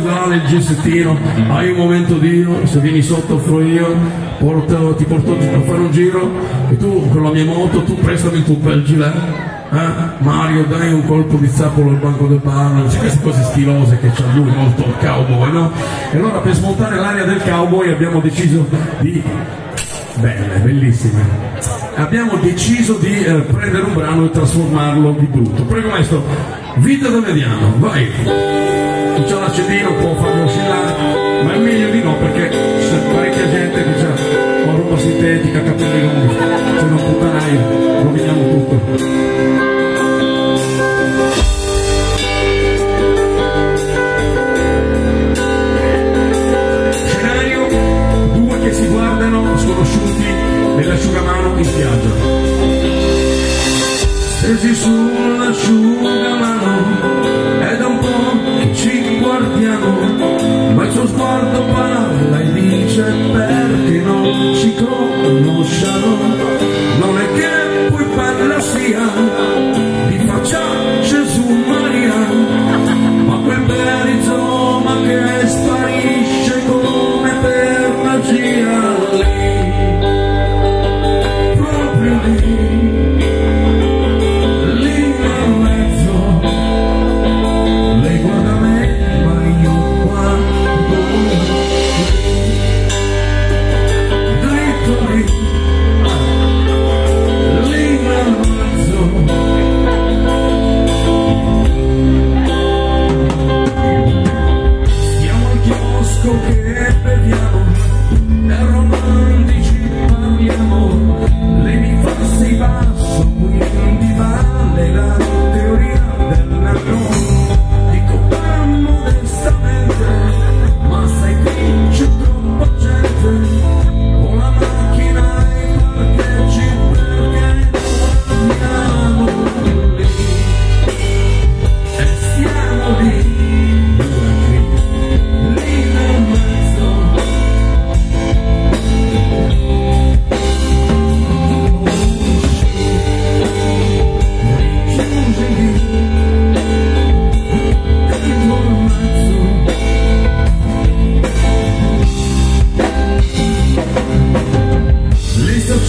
casuale, il G-settino, hai un momento d'io, se vieni sotto offro io, ti porto a fare un giro e tu con la mia moto, tu prestami il tuo bel gilet, Mario dai un colpo di zappolo al banco del bar, c'è queste cose stilose che c'ha lui, molto cowboy, no? E allora per smontare l'area del cowboy abbiamo deciso di... belle, bellissime. Abbiamo deciso di prendere un brano e trasformarlo di brutto. Prego maestro, Vita da Mediano, vai! Chi c'ha l'accendino può farlo oscillare, ma è meglio di no perché c'è parecchia gente che ha roba sintetica, capelli lunghi, se non puttanai, roviniamo tutto. Scenario, due che si guardano sconosciuti nell'asciugamano in spiaggia. Stesi sull'asciugamano, è da un po' che ci guardiamo, ma il suo sguardo parla e dice perché non ci conosciamo. Non è che poi bella sia, di faccia Gesù Maria, ma quel perizoma che sparisce come per magia lì, proprio lì. Che beviamo e romantici parliamo, lei mi fa sei basso, quindi vale la teoria del nano. Dico modestamente, ma sai qui c'è troppa gente, ho la macchina e i parcheggi perché andiamo lì e stiamo lì.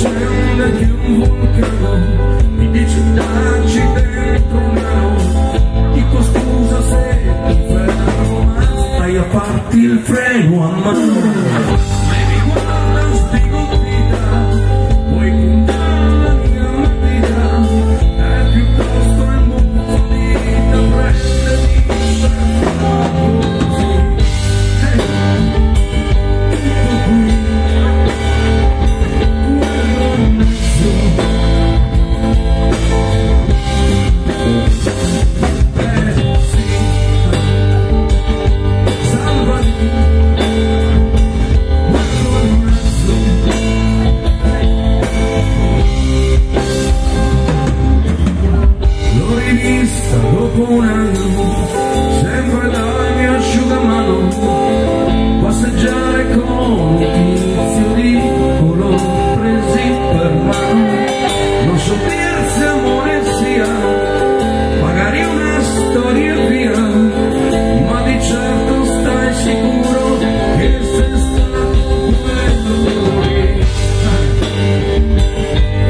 C'è che un vulcano mi dice dacci dentro un nano, dico scusa se ti fermo ma stai a farti il freno a mano. Me mi guarda sbigottita, puoi puntare la mia matita, è piuttosto il mondo di da prendere così, tutto qui. Dopo un anno, sempre dal mio asciugamano, passeggiare con un tizio di colore presi per mano. Non so dire se amore sia, magari una storia via, ma di certo stai sicuro che sei stato quello lì,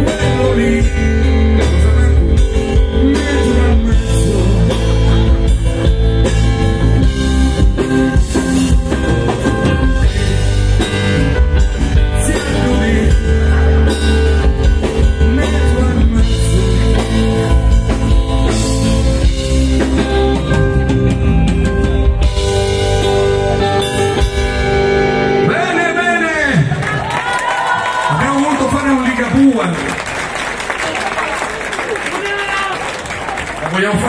quello lì. Vogliamo fare